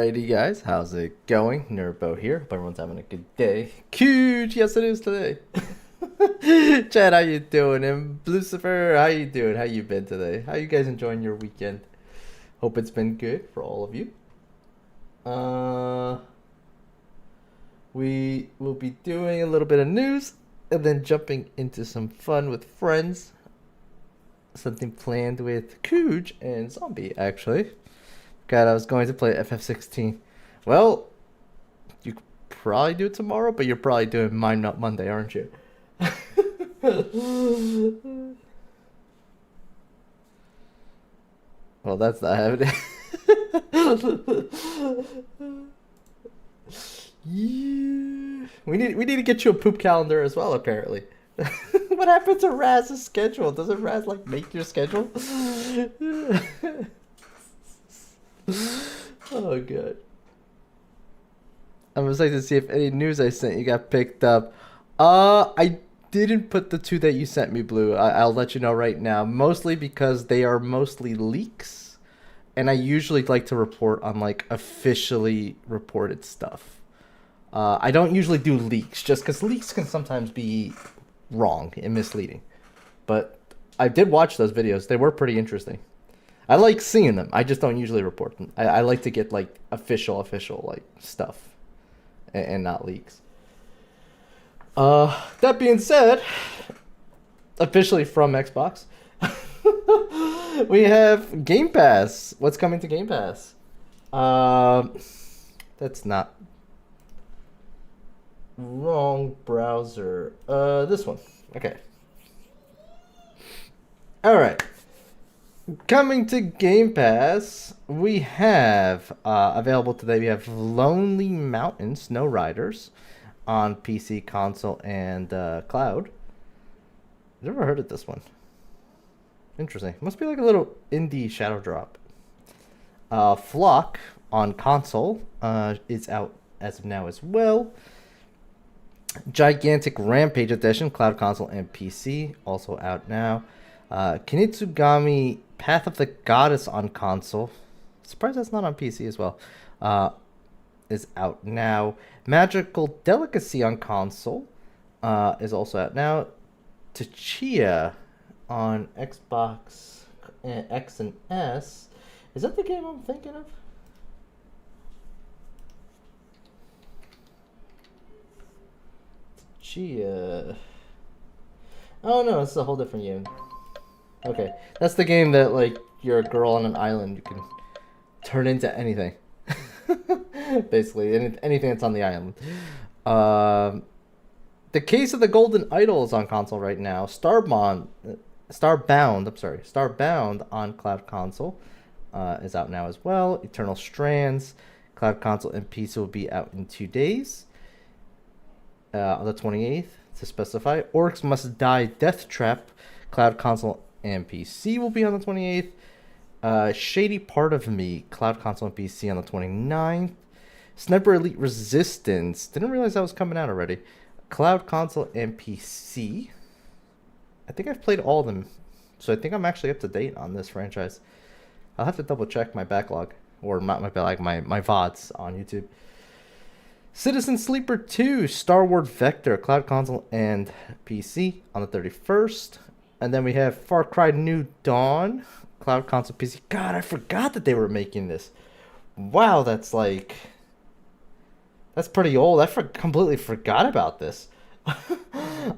Alrighty, guys, how's it going? Nurbo here. Hope everyone's having a good day. Huge, yes, it is today. Chad, how you doing? And Lucifer, how you doing? How you been today? How you guys enjoying your weekend? Hope it's been good for all of you. We will be doing a little bit of news and then jumping into some fun with friends. Something planned with Cooge and Zombie, actually. God, I was going to play FF16. Well, you could probably do it tomorrow, but you're probably doing Mine Not Monday, aren't you? Well, that's not happening. Yeah. We need to get you a poop calendar as well, apparently. What happened to Raz's schedule? Doesn't Raz like make your schedule? Oh god. I'm excited to see if any news I sent you got picked up. I didn't put the two that you sent me, Blue. I'll let you know right now. Mostly because they are mostly leaks. And I usually like to report on like officially reported stuff. I don't usually do leaks just because leaks can sometimes be wrong and misleading. But I did watch those videos. They were pretty interesting. I like seeing them. I just don't usually report them. I like to get like official like stuff and not leaks. That being said, officially from Xbox, we have Game Pass. What's coming to Game Pass? That's not wrong browser. This one. Okay. All right. Coming to Game Pass, we have available today. We have Lonely Mountain Snow Riders on PC, console, and cloud. I've never heard of this one. Interesting. Must be like a little indie shadow drop. Flock on console is out as of now as well. Gigantic Rampage Edition, cloud, console, and PC, also out now. Kinitsugami Path of the Goddess on console. Surprised that's not on PC as well. Is out now. Magical Delicacy on console is also out now. Tachia on Xbox X and S. Is that the game I'm thinking of? Tachia. Oh no, it's a whole different game. Okay, that's the game that like you're a girl on an island. You can turn into anything. Basically, anything that's on the island. The Case of the Golden Idol is on console right now. Starbound on cloud console is out now as well. Eternal Strands, cloud console and PC will be out in 2 days. On the 28th, to specify. Orcs Must Die Death Trap, cloud console and PC will be on the 28th. Shady Part of Me, cloud console and PC on the 29th. Sniper Elite Resistance, didn't realize that was coming out already. Cloud console and PC. I think I've played all of them, so I think I'm actually up to date on this franchise. I'll have to double check my backlog, or not my backlog, my VODs on YouTube. Citizen Sleeper 2, Star Wars Vector, cloud console and PC on the 31st. And then we have Far Cry New Dawn, cloud console, PC. God, I forgot that they were making this. Wow, that's pretty old. I completely forgot about this.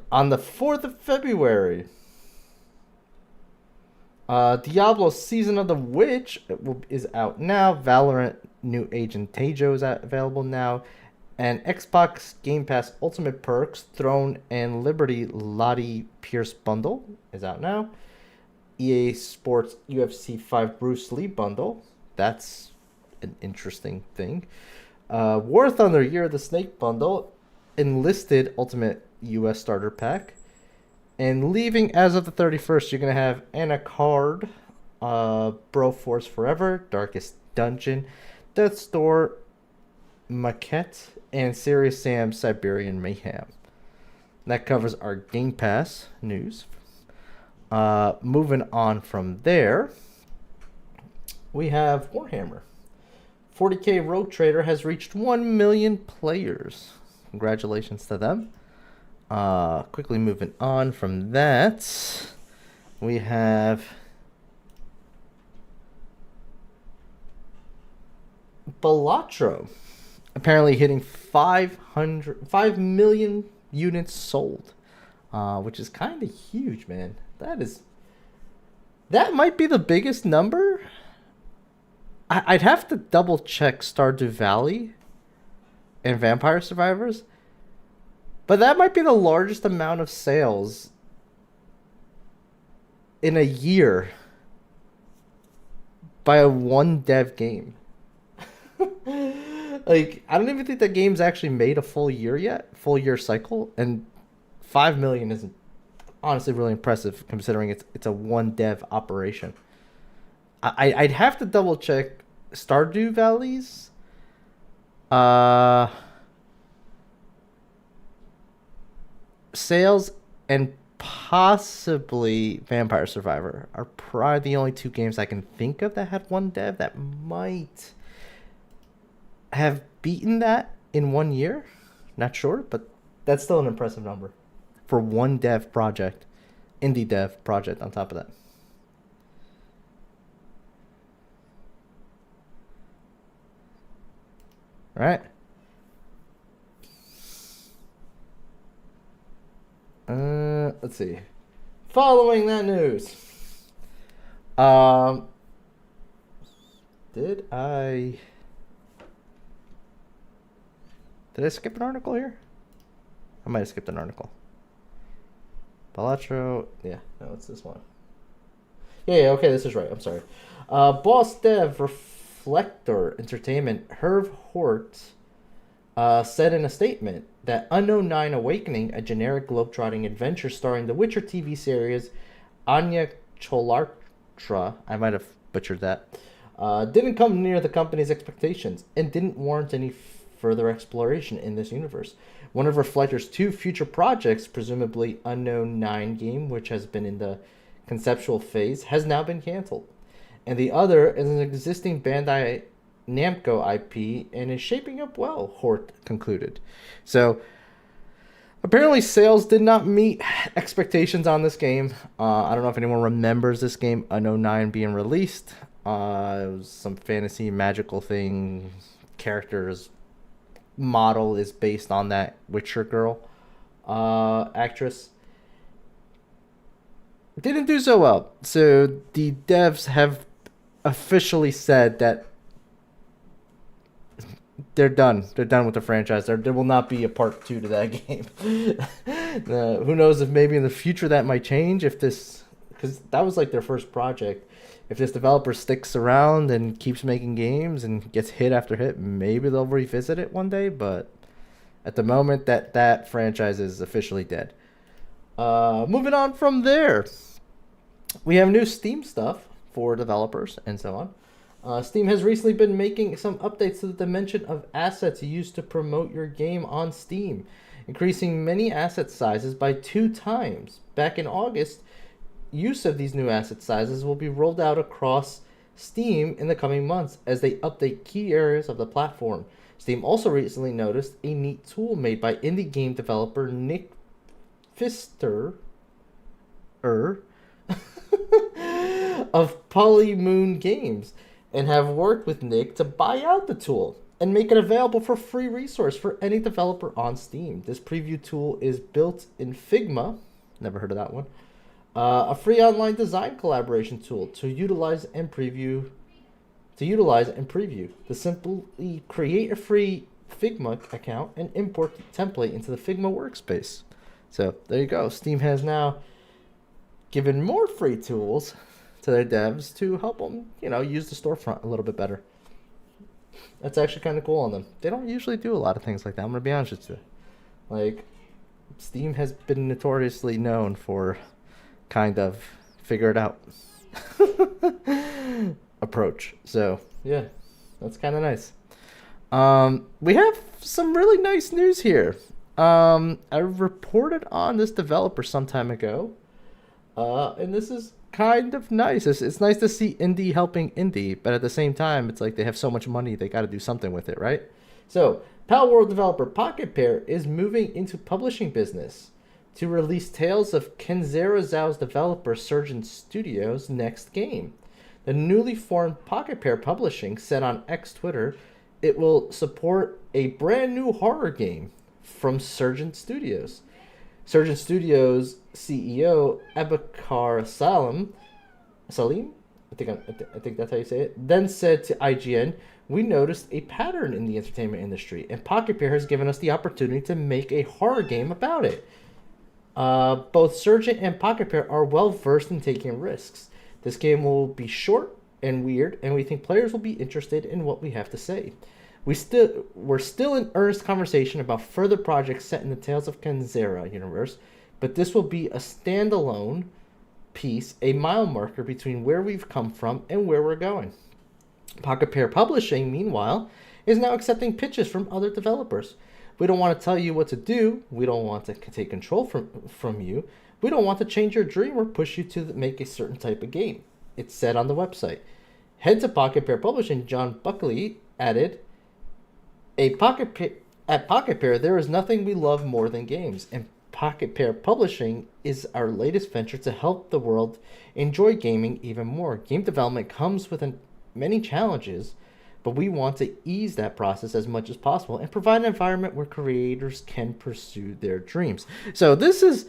On the 4th of February. Diablo Season of the Witch is out now. Valorant New Agent Tejo is available now. And Xbox Game Pass Ultimate Perks, Throne and Liberty Lottie Pierce Bundle is out now. EA Sports UFC 5 Bruce Lee Bundle. That's an interesting thing. War Thunder Year of the Snake Bundle. Enlisted Ultimate US Starter Pack. And leaving as of the 31st, you're going to have Anacard, Broforce Forever, Darkest Dungeon, Death's Door, Maquette, and Serious Sam Siberian Mayhem. That covers our Game Pass news. Moving on from there, we have Warhammer 40K Rogue Trader has reached 1 million players. Congratulations to them. Quickly moving on from that, we have Balatro apparently hitting 5 million units sold, which is kind of huge, man. That might be the biggest number. I'd have to double check Stardew Valley and Vampire Survivors, but that might be the largest amount of sales in a year by a one dev game. Like, I don't even think that game's actually made a full year yet, full year cycle, and 5 million isn't honestly really impressive considering it's a one dev operation. I'd have to double check Stardew Valley's sales, and possibly Vampire Survivor are probably the only two games I can think of that had one dev that might have beaten that in 1 year. Not sure, but that's still an impressive number for one dev project, indie dev project on top of that. All right. Let's see. Following that news, did I skip an article here? I might have skipped an article. Balatro, yeah, no, it's this one. Yeah, okay, this is right. I'm sorry. Boss Dev Reflector Entertainment Herv Hort said in a statement that Unknown 9 Awakening, a generic globetrotting adventure starring the Witcher TV series Anya Cholartra, I might have butchered that, didn't come near the company's expectations and didn't warrant any further exploration in this universe. One of Reflector's two future projects, presumably Unknown 9 game, which has been in the conceptual phase, has now been cancelled. And the other is an existing Bandai Namco IP and is shaping up well, Hort concluded. So apparently sales did not meet expectations on this game. I don't know if anyone remembers this game, Unknown 9, being released. It was some fantasy magical thing. Characters model is based on that Witcher girl actress. Didn't do so well. So the devs have officially said that they're done. They're done with the franchise. There will not be a part 2 to that game. Who knows if maybe in the future that might change, if this, because that was like their first project. If this developer sticks around and keeps making games and gets hit after hit, maybe they'll revisit it one day. But at the moment, that franchise is officially dead. Moving on from there, we have new Steam stuff for developers and so on. Steam has recently been making some updates to the dimension of assets used to promote your game on Steam, increasing many asset sizes by 2 times. Back in August, use of these new asset sizes will be rolled out across Steam in the coming months as they update key areas of the platform. Steam also recently noticed a neat tool made by indie game developer Nick Pfister of Polymoon Games, and have worked with Nick to buy out the tool and make it available for free resource for any developer on Steam. This preview tool is built in Figma, never heard of that one, a free online design collaboration tool to utilize and preview. To simply create a free Figma account and import the template into the Figma workspace. So there you go. Steam has now given more free tools to their devs to help them, use the storefront a little bit better. That's actually kind of cool on them. They don't usually do a lot of things like that. I'm going to be honest with you. Like, Steam has been notoriously known for kind of figure it out approach. So, yeah, that's kind of nice. We have some really nice news here. I reported on this developer some time ago. And this is kind of nice. It's nice to see indie helping indie, but at the same time, it's like they have so much money, they got to do something with it, right? So, Pal World developer Pocket Pair is moving into publishing business to release Tales of Kenzera Zhao's developer Surgeon Studios' next game. The newly formed Pocket Pair Publishing said on X Twitter it will support a brand new horror game from Surgeon Studios. Surgeon Studios CEO Abakar Salim, I think that's how you say it, then said to IGN, "We noticed a pattern in the entertainment industry, and Pocket Pair has given us the opportunity to make a horror game about it. Both Surgeon and Pocket Pair are well versed in taking risks. This game will be short and weird, and we think players will be interested in what we have to say. We're still in earnest conversation about further projects set in the Tales of Kenzera universe, but this will be a standalone piece, a mile marker between where we've come from and where we're going." Pocket Pair Publishing, meanwhile, is now accepting pitches from other developers. "We don't want to tell you what to do. We don't want to take control from you. We don't want to change your dream or push you to make a certain type of game," it said on the website. Head to Pocket Pair Publishing, John Buckley, added, At Pocket Pair, there is nothing we love more than games, and Pocket Pair Publishing is our latest venture to help the world enjoy gaming even more. Game development comes with many challenges, but we want to ease that process as much as possible and provide an environment where creators can pursue their dreams. So this is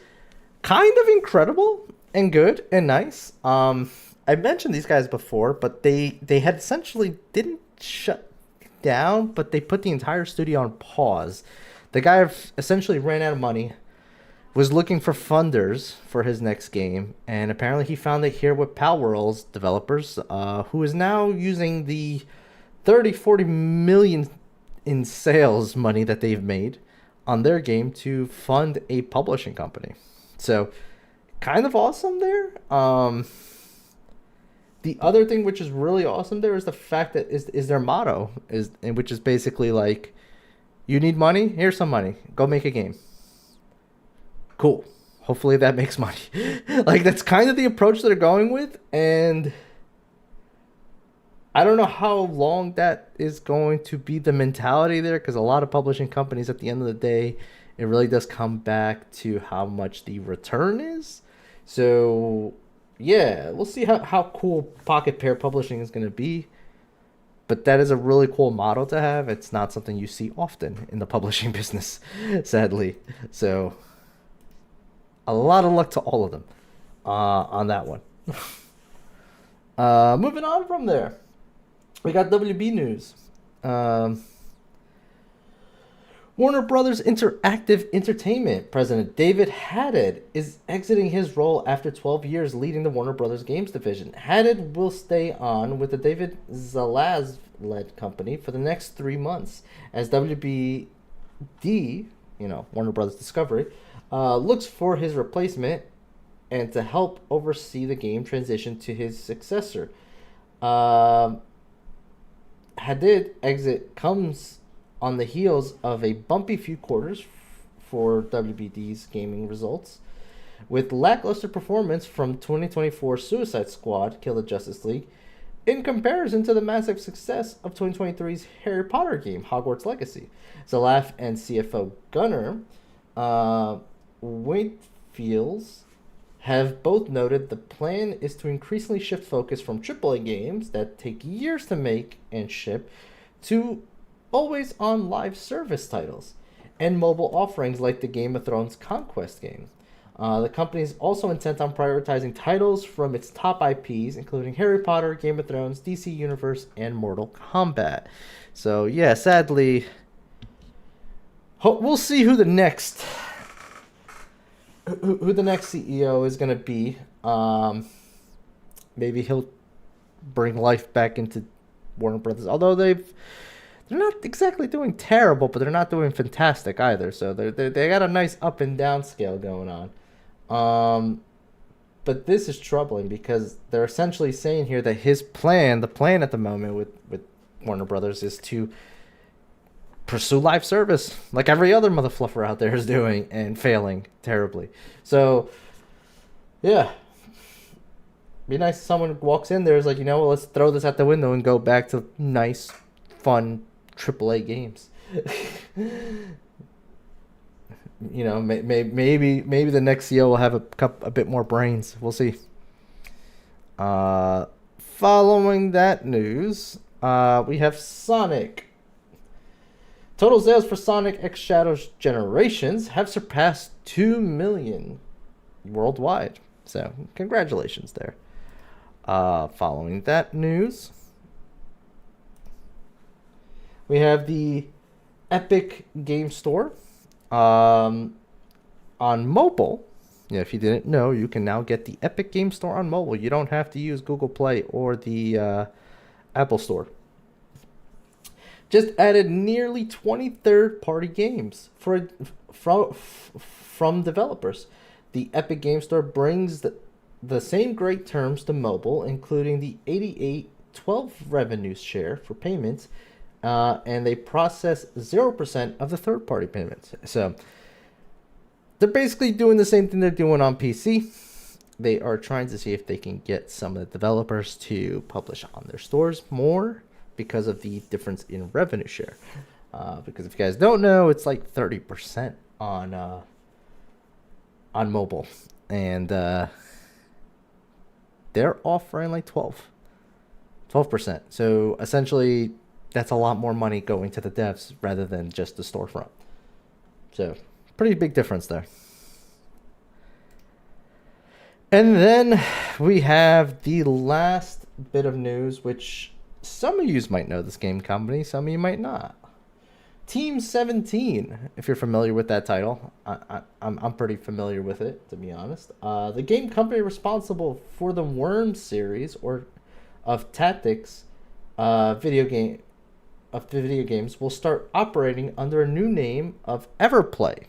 kind of incredible and good and nice. I mentioned these guys before, but they had essentially didn't shut down, but they put the entire studio on pause. The guy essentially ran out of money, was looking for funders for his next game, and apparently he found it here with Palworld's developers, who is now using the 40 million in sales money that they've made on their game to fund a publishing company. So kind of awesome there. The other thing which is really awesome there is the fact that is their motto, which is basically like, you need money? Here's some money. Go make a game. Cool. Hopefully that makes money. Like, that's kind of the approach that they're going with, and I don't know how long that is going to be the mentality there, because a lot of publishing companies, at the end of the day, it really does come back to how much the return is. So yeah, we'll see how cool Pocket Pair Publishing is going to be. But that is a really cool motto to have. It's not something you see often in the publishing business, sadly. So a lot of luck to all of them on that one. Moving on from there, we got WB news. Warner Brothers Interactive Entertainment president David Haddad is exiting his role after 12 years leading the Warner Brothers Games division. Haddad will stay on with the David Zaslav-led company for the next 3 months as WBD, Warner Brothers Discovery, looks for his replacement and to help oversee the game transition to his successor. Haddad exit comes on the heels of a bumpy few quarters for WBD's gaming results, with lackluster performance from 2024 Suicide Squad Kill the Justice League in comparison to the massive success of 2023's Harry Potter game Hogwarts Legacy. Zalaf and CFO Gunnar Waitfields have both noted the plan is to increasingly shift focus from AAA games that take years to make and ship to always on live service titles and mobile offerings like the Game of Thrones Conquest game. The company is also intent on prioritizing titles from its top IPs, including Harry Potter, Game of Thrones, DC Universe, and Mortal Kombat. So yeah, sadly, we'll see who the next CEO is going to be. Maybe he'll bring life back into Warner Brothers, although they're not exactly doing terrible, but they're not doing fantastic either. So they got a nice up and down scale going on. But this is troubling because they're essentially saying here that the plan at the moment with Warner Brothers is to pursue live service like every other mother fluffer out there is doing and failing terribly. So yeah, Be nice if someone walks in there is like, you know, well, let's throw this out the window and go back to nice, fun AAA games. You know, maybe the next CEO will have a bit more brains. We'll see. Following that news, we have Sonic. Total sales for Sonic X Shadows Generations have surpassed 2 million worldwide. So, congratulations there. Following that news, we have the Epic Game Store. On mobile, yeah, if you didn't know, you can now get the Epic Game Store on mobile. You don't have to use Google Play or the Apple Store. Just added nearly 20 third-party games from developers. The Epic Game Store brings the same great terms to mobile, including the 88/12 revenue share for payments, and they process 0% of the third-party payments. So they're basically doing the same thing they're doing on PC. They are trying to see if they can get some of the developers to publish on their stores more because of the difference in revenue share. Because if you guys don't know, it's like 30% on mobile, and they're offering like 12%. So essentially, that's a lot more money going to the devs rather than just the storefront. So pretty big difference there. And then we have the last bit of news, which some of you might know this game company, some of you might not. Team 17, if you're familiar with that title. I'm pretty familiar with it, to be honest. The game company responsible for the Worm series of tactics video games will start operating under a new name of Everplay.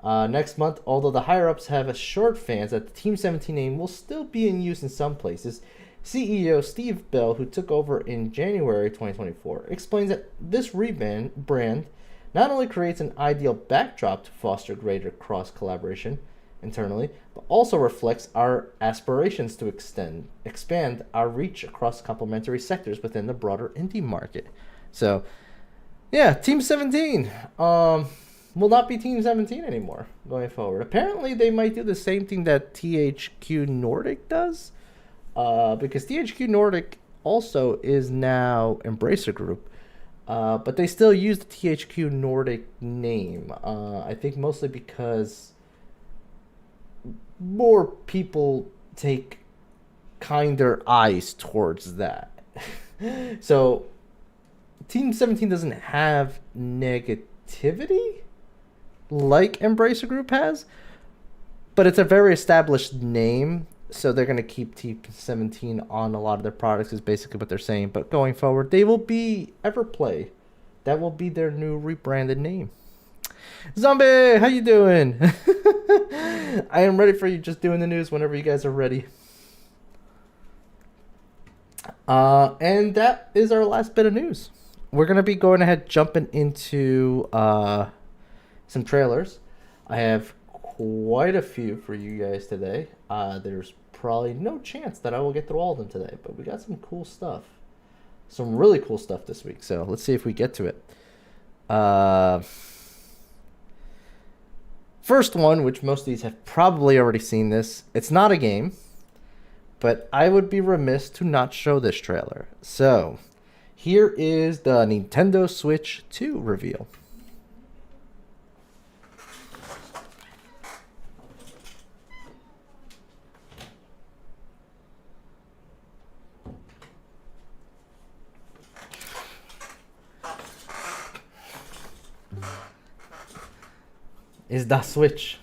Next month, although the higher-ups have assured fans that the Team 17 name will still be in use in some places, CEO Steve Bell, who took over in January 2024, explains that this brand not only creates an ideal backdrop to foster greater cross-collaboration internally, but also reflects our aspirations to expand our reach across complementary sectors within the broader indie market. So, yeah, Team 17 will not be Team 17 anymore going forward. Apparently, they might do the same thing that THQ Nordic does, because THQ Nordic also is now Embracer Group, but they still use the THQ Nordic name. I think mostly because more people take kinder eyes towards that. So Team 17 doesn't have negativity like Embracer Group has, but it's a very established name, so they're going to keep Team 17 on a lot of their products is basically what they're saying. But going forward, they will be Everplay. That will be their new rebranded name. Zombie, how you doing? I am ready for you, just doing the news whenever you guys are ready. And that is our last bit of news. We're going to be going ahead jumping into some trailers. I have quite a few for you guys today. There's probably no chance that I will get through all of them today, but we got some cool stuff. Some really cool stuff this week, so let's see if we get to it. First one, which most of these have probably already seen this. It's not a game, but I would be remiss to not show this trailer. So, here is the Nintendo Switch 2 reveal. Is the Switch.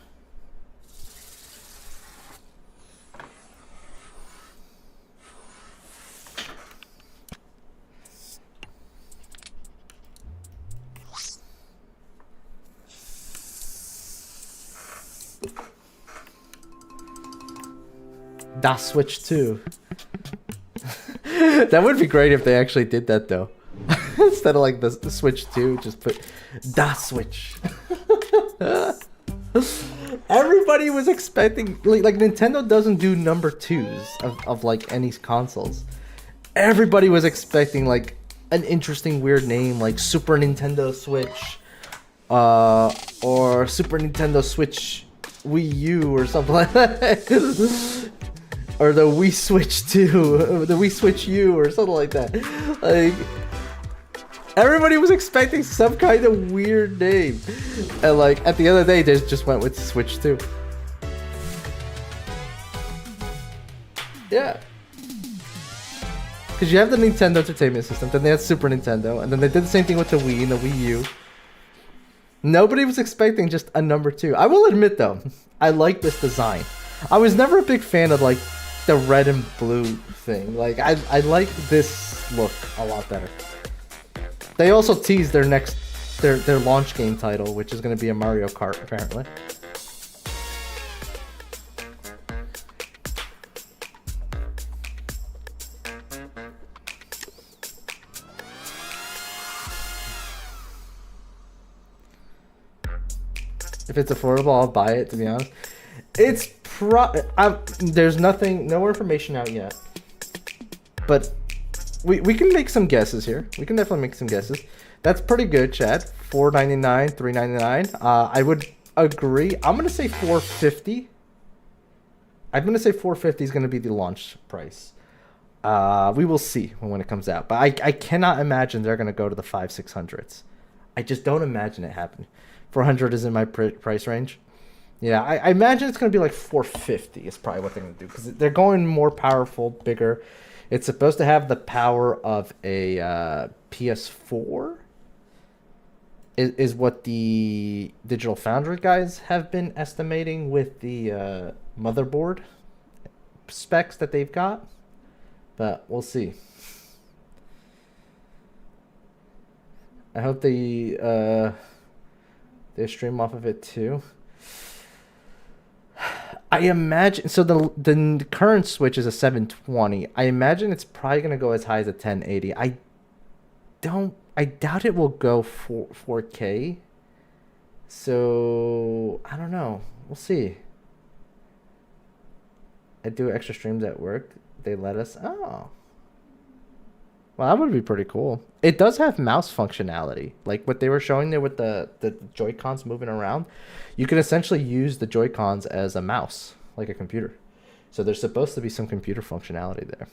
The Switch 2. That would be great if they actually did that, though. Instead of like the Switch 2, just put the Switch. Everybody was expecting like Nintendo doesn't do number twos of like any consoles. Everybody was expecting like an interesting weird name like Super Nintendo Switch, or Super Nintendo Switch Wii U or something like that. Or the Wii Switch 2, the Wii Switch U or something like that. Like everybody was expecting some kind of weird name. And like at the end of the day they just went with Switch 2. Yeah. Because you have the Nintendo Entertainment System, then they had Super Nintendo, and then they did the same thing with the Wii and the Wii U. Nobody was expecting just a number 2. I will admit though, I like this design. I was never a big fan of like the red and blue thing. Like I like this look a lot better. They also teased their their launch game title, which is going to be a Mario Kart apparently. If it's affordable, I'll buy it, to be honest. It's there's no information out yet. But we can make some guesses here. We can definitely make some guesses. That's pretty good, Chad. $4.99, $3.99. I would agree. I'm going to say $4.50. I'm going to say $4.50 is going to be the launch price. We will see when it comes out. But I cannot imagine they're going to go to the 500-600s. I just don't imagine it happening. 400 is in my price range. Yeah, I imagine it's going to be like 450 is probably what they're going to do. Because they're going more powerful, bigger. It's supposed to have the power of a PS4. Is what the Digital Foundry guys have been estimating with the motherboard specs that they've got. But we'll see. I hope they stream off of it too. I imagine so. The current Switch is a 720. I imagine it's probably gonna go as high as a 1080. I doubt it will go 4K. So I don't know. We'll see. I do extra streams at work. They let us. Oh. Well, that would be pretty cool. It does have mouse functionality. Like what they were showing there with the Joy-Cons moving around. You can essentially use the Joy-Cons as a mouse, like a computer. So there's supposed to be some computer functionality there.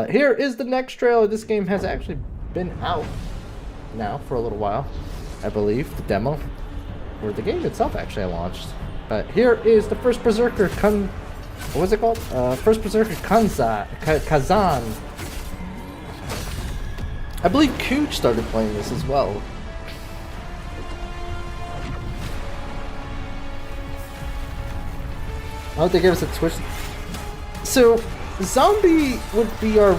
Here is the next trailer. This game has actually been out now for a little while, I believe. The demo. Or the game itself actually launched. But here is the first Berserker what was it called? First Berserker Kazan. I believe Cooch started playing this as well. I hope they give us a twist. So, Zombie would be our...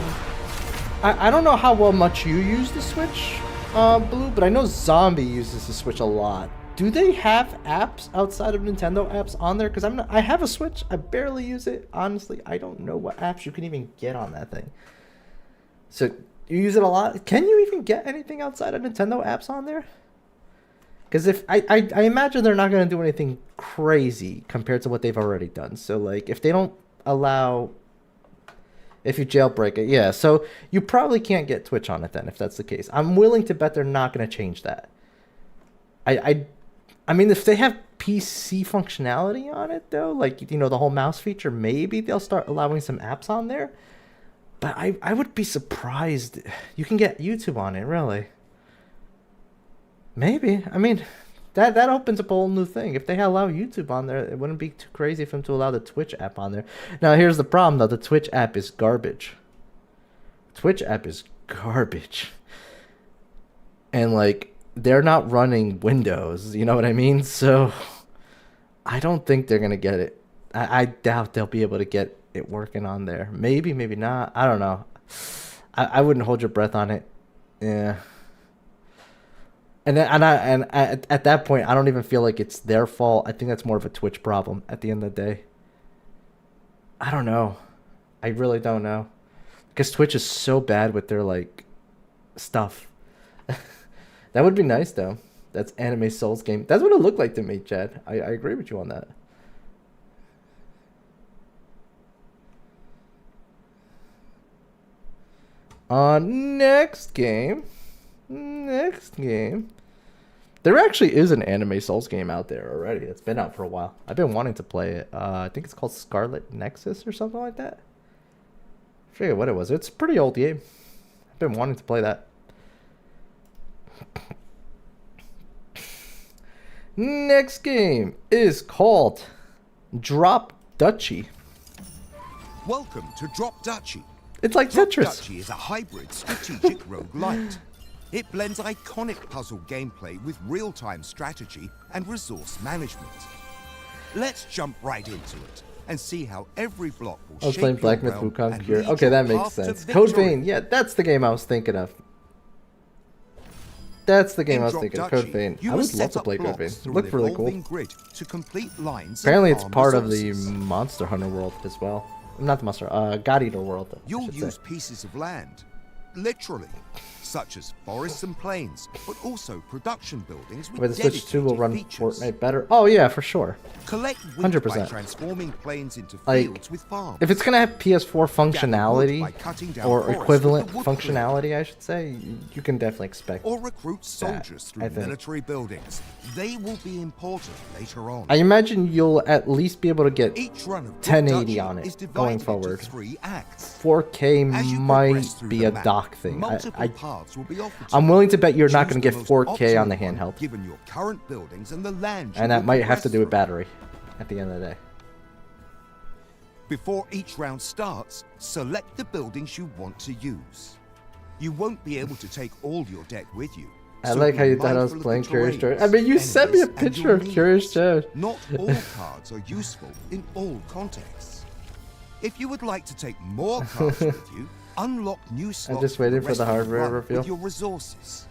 I don't know how much you use the Switch, Blue, but I know Zombie uses the Switch a lot. Do they have apps outside of Nintendo apps on there? Because I have a Switch. I barely use it. Honestly, I don't know what apps you can even get on that thing. So... You use it a lot. Can you even get anything outside of Nintendo apps on there? Because if I imagine they're not going to do anything crazy compared to what they've already done. So like if they don't allow, if you jailbreak it, yeah. So you probably can't get Twitch on it then if that's the case. I'm willing to bet they're not going to change that. I mean if they have PC functionality on it though, like the whole mouse feature, maybe they'll start allowing some apps on there. But I would be surprised. You can get YouTube on it, really. Maybe. I mean, that opens up a whole new thing. If they allow YouTube on there, it wouldn't be too crazy for them to allow the Twitch app on there. Now, here's the problem, though. The Twitch app is garbage. Twitch app is garbage. And, like, they're not running Windows. You know what I mean? So, I don't think they're going to get it. I doubt they'll be able to get it working on there. Maybe not. I don't know. I wouldn't hold your breath on it. Yeah. And at that point, I don't even feel like it's their fault. I think that's more of a Twitch problem at the end of the day. I don't know. I really don't know. Because Twitch is so bad with their like stuff. That would be nice though. That's anime Souls game. That's what it looked like to me, Chad. I agree with you on that. Next game. There actually is an anime Souls game out there already. It's been out for a while. I've been wanting to play it. I think it's called Scarlet Nexus or something like that. I forget what it was. It's a pretty old game. I've been wanting to play that. Next game is called Drop Duchy. Welcome to Drop Duchy. It's like Drop Tetris. Duchy is a hybrid strategic roguelite. It blends iconic puzzle gameplay with real-time strategy and resource management. Let's jump right into it and see how every block will I was shape playing your Black Myth realm Wukong and Cure. lead Okay, your that makes path to sense. Code victory. Vein. Yeah, that's the game I was thinking of. That's the game In I was Drop thinking of. Duchy, Code Vein. you I must would love set to up play Code Vein. blocks It through looked an really cool. evolving grid to complete lines Apparently and it's farm part of the resources. Monster Hunter world as well. Not the Monster, God Eater world. I You'll should use say. pieces of land, literally, such as forests and plains, but also production buildings with Wait, the Switch 2 will dedicated run features. Fortnite better. Oh yeah, for sure. Collect wheat 100%. by transforming plains into Like, fields with farms. If it's gonna have PS4 functionality by cutting down or forests with equivalent the wood functionality, I should say, you can definitely expect. or recruit soldiers I through think. military buildings. They will be important later on. I imagine you'll at least be able to get Each run of 1080 Duchy on it is divided going into forward. 3 acts. 4K As you might progress through be the a map, dock thing. multiple paths will be offered to I'm you. willing to bet you're not Choose going to get the most 4K on the optimal one, handheld, given your current buildings and the land you and that will might have to progress do with through. battery at the end of the day. Before each round starts, select the buildings you want to use. You won't be able to take all your deck with you. I so like how be you thought I was mindful of playing the Curious terrains, George. I mean, you sent me a enemies, and picture your of Curious needs. George. Not all cards are useful in all contexts. If you would like to take more cards with you, unlock new slots just for the waiting for rest the of your hardware run reveal. with your resources.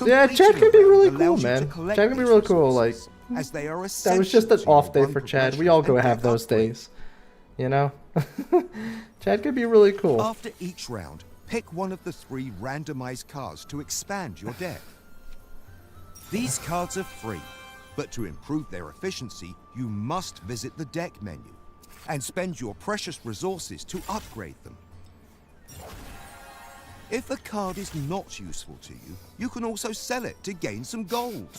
Yeah, Completing Chad could be a round really cool, allows you to man. collect Chad could be these really cool. Like, resources, as they are that was just essential an to your off day run for Chad. We progression all go and have deck those upgrade. days, you know. Chad could be really cool. After each round, pick one of the 3 randomized cards to expand your deck. These cards are free, but to improve their efficiency, you must visit the deck menu and spend your precious resources to upgrade them. If a card is not useful to you, you can also sell it to gain some gold.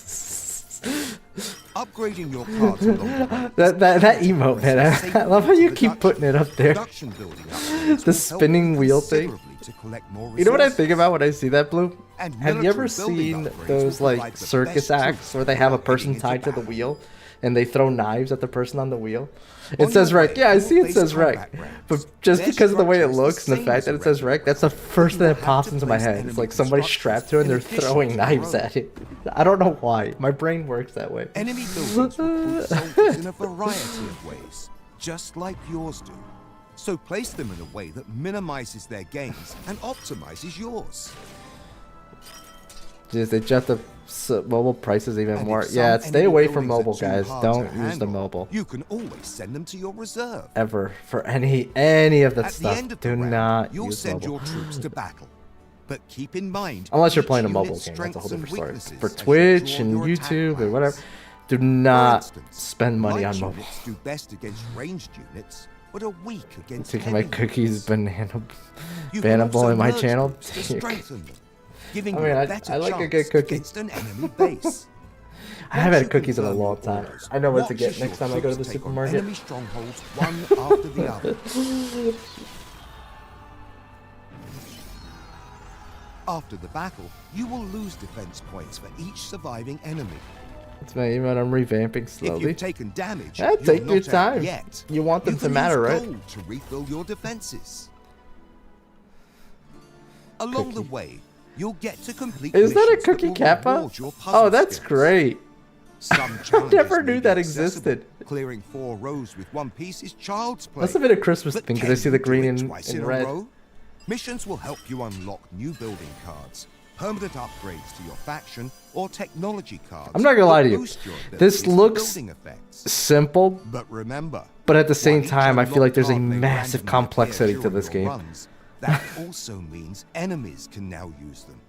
Upgrading your cards along the way That emote, man. I love how you keep putting it up there. production building upgrades The will help spinning you wheel thing. considerably to collect more You know what I resources. think about when I see that, Blue? And Have you ever military building seen upgrades those will like provide the circus best acts troops where they have a for person getting tied into to the battle. wheel and they throw knives at the person on the wheel? On It says your wreck. way, Yeah, I you'll see it face says wreck. combat rounds. But just Their because of the way it structure is the looks and the same fact as that a it says regular wreck, that's the first thing will that have pops to into my place head. It's enemy like somebody constructions strapped to it and in they're addition throwing to your knives own. at it. I don't know why. My brain works that way. Enemy buildings recruit soldiers in a variety of ways, just like yours do. So place them in a way that minimizes their gains and optimizes yours. Just they just the mobile prices even And more. if Yeah, some stay enemy away from buildings are mobile, too guys. hard to Don't use the handle, mobile You can always send them to your reserve. ever for any of that At the stuff. end of the Do round, not you'll use send mobile. your troops to battle. But keep in mind, Unless you're each playing a mobile unit's game, that's a whole strengths and different story. weaknesses For as you Twitch draw and your attack YouTube and plans. whatever, do For not instance, spend money light on mobile. units do best against ranged units, but are weak against Taking my heavy cookies units. banana You can bannable also in my merge channel. groups to strengthen them, giving I mean, you a I better like a chance good cookie. against an enemy base. I haven't Once had you cookies in a confirm long your time. orders, I know what to watch get as your next time I go to the troops take on supermarket. Enemy strongholds one after the other. After the battle, you will lose defense points for each surviving enemy. It's my email. I'm revamping If slowly. you've taken damage, Yeah, you're take your not out time. Yet. You want them You to can matter, use right? gold to refill your defenses. Along the Cookie. way, you'll get to complete Is that a missions cookie will kappa? reward your puzzle Oh, that's skills. great. Some I challenges never may knew be that accessible. existed. Clearing 4 rows with one piece is child's play. Must have been a Christmas But thing because can I see the you do green it and, twice and in a red. row? Missions will help you unlock new building cards, permanent upgrades to your faction, or technology cards. I'm not gonna lie to that you. boost your This abilities and looks building effects. simple, But remember, but at the same while each time, I feel like there's a unlocked card may massive randomly appear complexity to during this your game. runs, that also means enemies can now use them.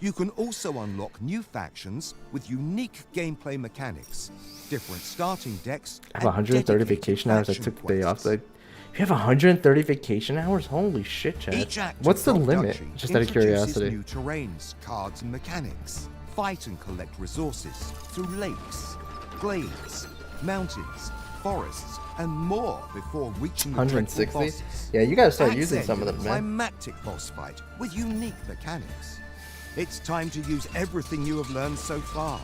You can also unlock new factions with unique gameplay mechanics, different starting decks. I have 130 vacation hours. I took the day off. Like, you have 130 vacation hours? Holy shit, Chad. What's the limit? Just out of curiosity. New terrains, cards, and mechanics. Fight and collect resources through lakes, glades, mountains, forests, and more before reaching the 160? bosses. Yeah, you gotta start That's using it, some of them, a man. climactic boss fight with unique mechanics. It's time to use everything you have learned so far.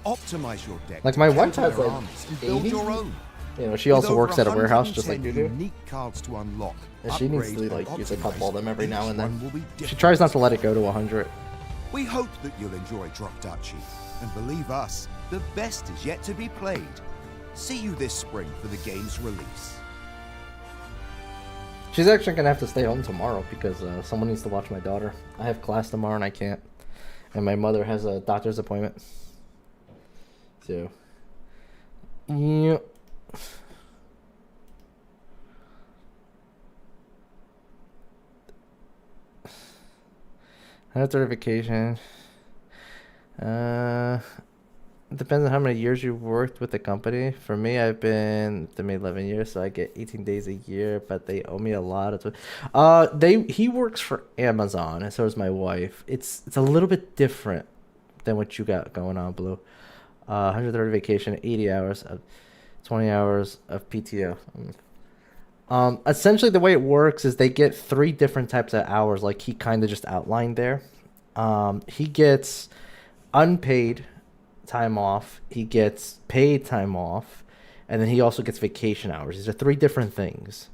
Optimize your deck. Like, my wife counter has, their like, armies and build 80? your own. You know, she also With works over at a warehouse just like 110 you do. unique cards to unlock, And she needs upgrade, to, like, and use a couple of them every optimize. now and Each one then. will be She different. tries not to let it go to 100. We hope that you'll enjoy Drop Duchy. And believe us, the best is yet to be played. See you this spring for the game's release. She's actually gonna have to stay home tomorrow because someone needs to watch my daughter. I have class tomorrow and I can't. And my mother has a doctor's appointment. So, yeah. After vacation. It depends on how many years you've worked with the company. For me, I've been to me 11 years, so I get 18 days a year, but they owe me a lot of he works for Amazon, and so does my wife. It's a little bit different than what you got going on, Blue. 130 vacation, 80 hours, 20 hours of PTO. Essentially the way it works is they get 3 different types of hours, like he kind of just outlined there. He gets unpaid time off, he gets paid time off, and then he also gets vacation hours. These are 3 different things.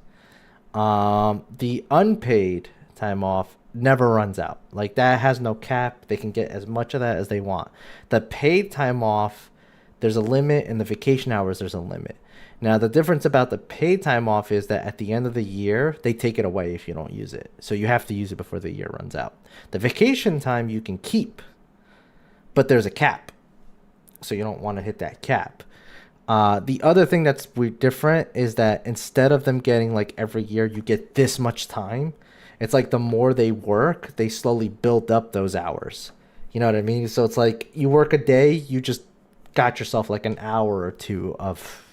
The unpaid time off never runs out. Like, that has no cap. They can get as much of that as they want. The paid time off, there's a limit, and the vacation hours, there's a limit. Now, the difference about the paid time off is that at the end of the year, they take it away if you don't use it. So you have to use it before the year runs out. The vacation time you can keep, but there's a cap. So you don't want to hit that cap. The other thing that's different is that instead of them getting, like, every year you get this much time, it's like the more they work, they slowly build up those hours. You know what I mean? So it's like you work a day, you just got yourself like an hour or 2 of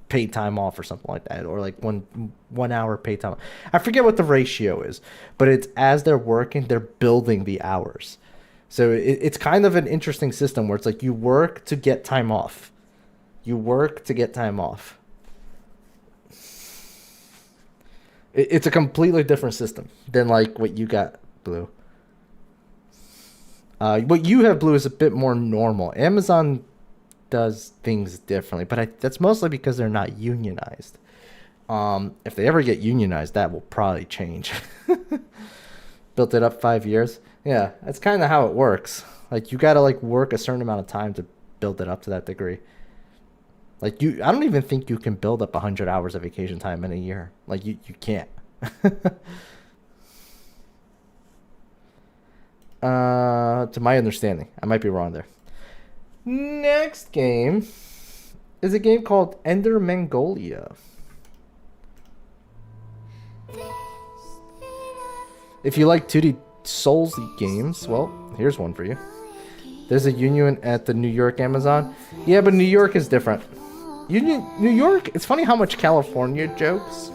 paid time off or something like that, or like one hour paid time. I forget what the ratio is, but it's as they're working, they're building the hours. So it's kind of an interesting system where it's like you work to get time off. You work to get time off. It's a completely different system than like what you got, Blue. What you have, Blue, is a bit more normal. Amazon does things differently, but that's mostly because they're not unionized. If they ever get unionized, that will probably change. Built it up 5 years. Yeah, that's kind of how it works. Like, you gotta like work a certain amount of time to build it up to that degree. Like, I don't even think you can build up 100 hours of vacation time in a year. Like, you can't. To my understanding, I might be wrong there. Next game is a game called Ender Mongolia. If you like 2D Soulsy games, well, here's one for you. There's a union at the New York Amazon. Yeah, but New York is different. New York, it's funny how much California jokes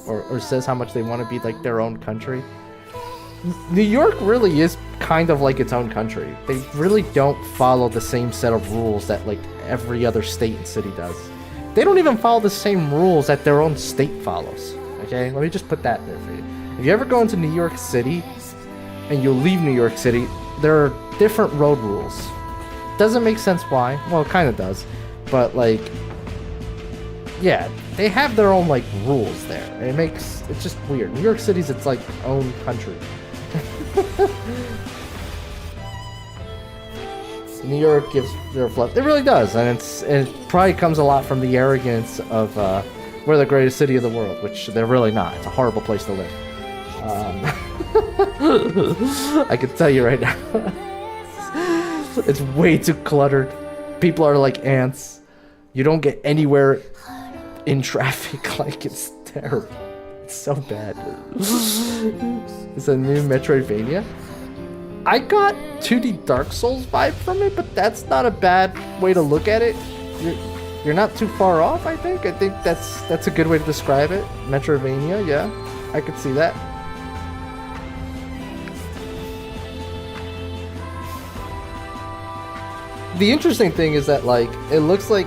or says how much they want to be like their own country. New York really is kind of like its own country. They really don't follow the same set of rules that like every other state and city does. They don't even follow the same rules that their own state follows. Okay, let me just put that there for you. If you ever go into New York City and you leave New York City, there are different road rules. Doesn't make sense why. Well, it kind of does. But like, yeah, they have their own like rules there. And it's just weird. New York City's its like own country. New York gives their fluff. It really does, and it probably comes a lot from the arrogance of we're the greatest city of the world, which they're really not. It's a horrible place to live. I can tell you right now, it's way too cluttered. People are like ants. You don't get anywhere in traffic. Like, it's terrible. It's so bad. It's a new Metroidvania. I got 2D Dark Souls vibe from it, but that's not a bad way to look at it. You're not too far off, I think. I think that's a good way to describe it. Metroidvania, yeah. I could see that. The interesting thing is that, like, it looks like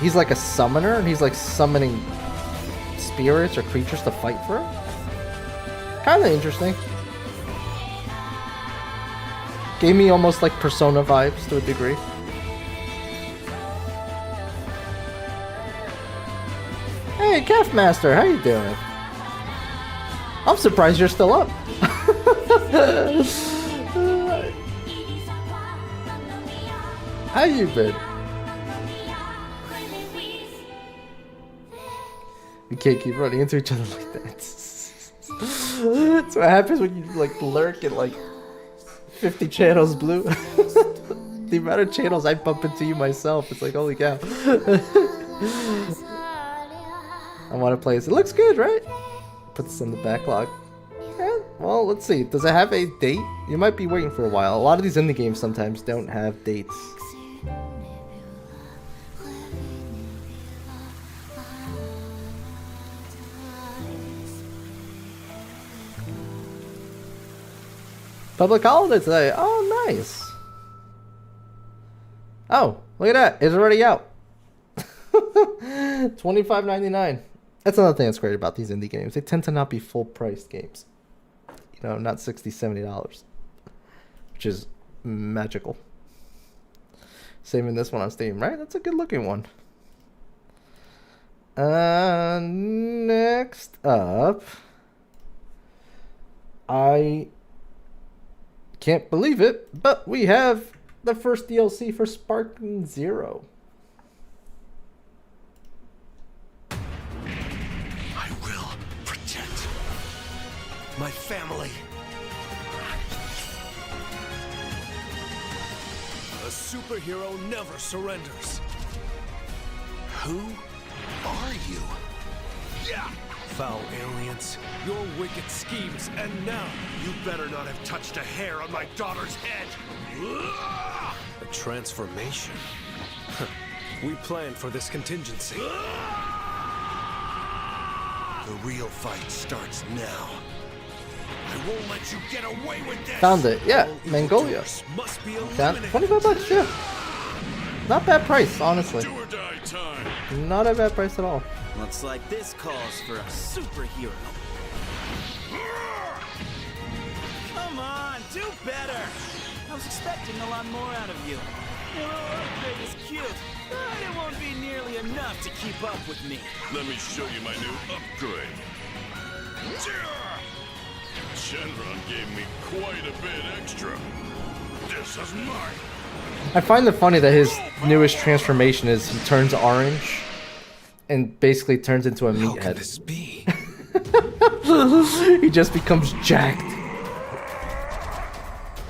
he's like a summoner, and he's like summoning spirits or creatures to fight for him. Kind of interesting. Gave me almost like Persona vibes to a degree. Hey, Calf Master, how you doing? I'm surprised you're still up. How you been? We can't keep running into each other like that. That's what happens when you like lurk at like 50 channels blue. The amount of channels I bump into you myself, it's like, holy cow. I want to play this. It looks good, right? Put this on the backlog. Yeah, well, let's see. Does it have a date? You might be waiting for a while. A lot of these indie games sometimes don't have dates. Public holiday today. Oh, nice. Oh, look at that. It's already out. $25.99. That's another thing that's great about these indie games. They tend to not be full-priced games. You know, not $60, $70. Which is magical. Saving this one on Steam, right? That's a good-looking one. Next up, I can't believe it, but we have the first DLC for Sparking Zero. I will protect my family. A superhero never surrenders. Who are you? Yeah! Foul aliens, your wicked schemes, and now you better not have touched a hair on my daughter's head. A transformation? We planned for this contingency. The real fight starts now. I won't let you get away with this. Found it, yeah, Mongolia. Must be Got 25 bucks, yeah. Not bad price, honestly. Do or die time. Not a bad price at all. Looks like this calls for a superhero. Come on, do better! I was expecting a lot more out of you. Your upgrade is cute, but it won't be nearly enough to keep up with me. Let me show you my new upgrade. Shenron gave me quite a bit extra. This is mine. I find it funny that his newest transformation is he turns orange and basically turns into a How meathead. could this be? He just becomes jacked.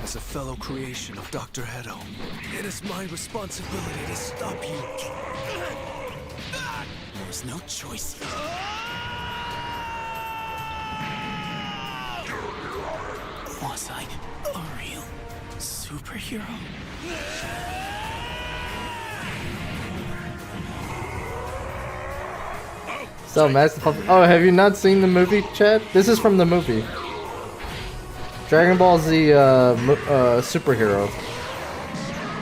As a fellow creation of Dr. Hedo, it is my responsibility to stop you. There's no choice. Was I a real superhero? So, Master Puppet. Oh, have you not seen the movie, Chad? This is from the movie. Dragon Ball Z superhero.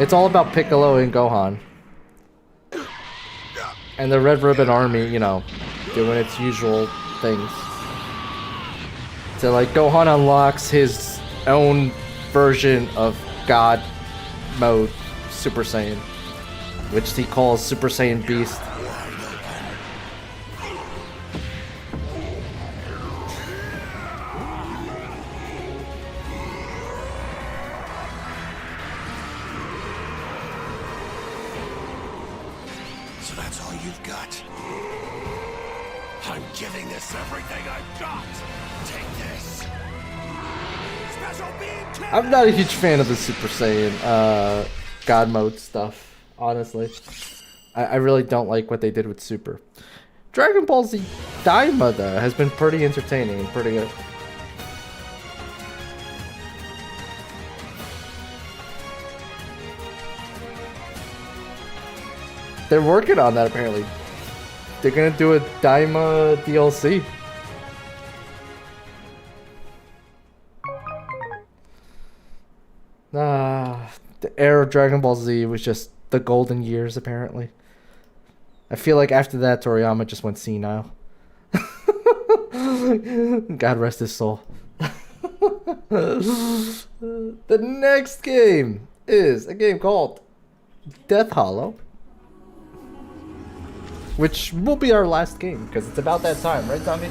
It's all about Piccolo and Gohan. And the Red Ribbon Army, you know, doing its usual things. So, like, Gohan unlocks his own version of God mode Super Saiyan, which he calls Super Saiyan Beast. So that's all you've got? I'm giving this everything I've got. Take this. Special beam cannon! I'm not a huge fan of the Super Saiyan God mode stuff, honestly. I really don't like what they did with Super. Dragon Ball Z Daima, though, has been pretty entertaining and pretty good. They're working on that apparently. They're gonna do a Daima DLC. The era of Dragon Ball Z was just the golden years apparently. I feel like after that Toriyama just went senile. God rest his soul. The next game is a game called Death Hollow, which will be our last game because it's about that time, right, Tommy?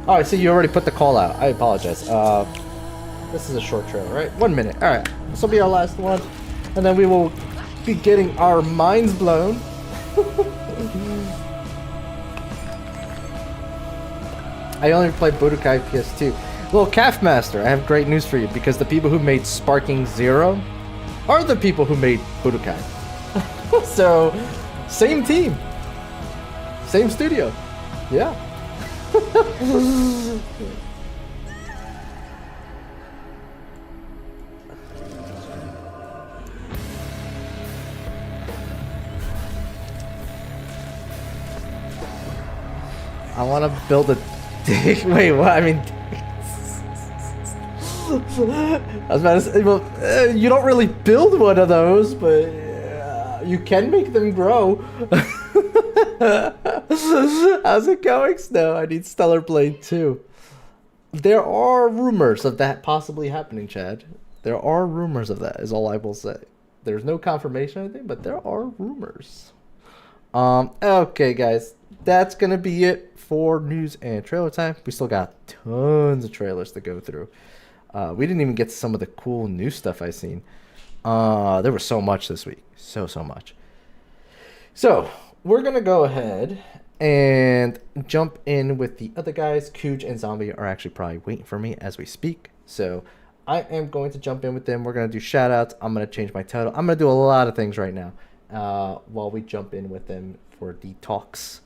Oh, I see you already put the call out. I apologize. This is a short trailer, right? 1 minute. All right, this will be our last one, and then we will be getting our minds blown. I only played Budokai PS2. Well, Calf Master, I have great news for you because the people who made Sparking Zero are the people who made Budokai. So, same team, same studio. Yeah. I want to build a dick. Wait, what? I mean, I was about to say, well, you don't really build one of those, but you can make them grow. How's it going, Snow? I need Stellar Blade too. There are rumors of that possibly happening, Chad. There are rumors of that, is all I will say. There's no confirmation or anything, but there are rumors. Okay, guys. That's going to be it for news and trailer time. We still got tons of trailers to go through. We didn't even get to some of the cool new stuff I've seen. There was so much this week. So much. So, we're going to go ahead and jump in with the other guys. Cooge and Zombie are actually probably waiting for me as we speak. So, I am going to jump in with them. We're going to do shout-outs. I'm going to change my title. I'm going to do a lot of things right now while we jump in with them for the talks.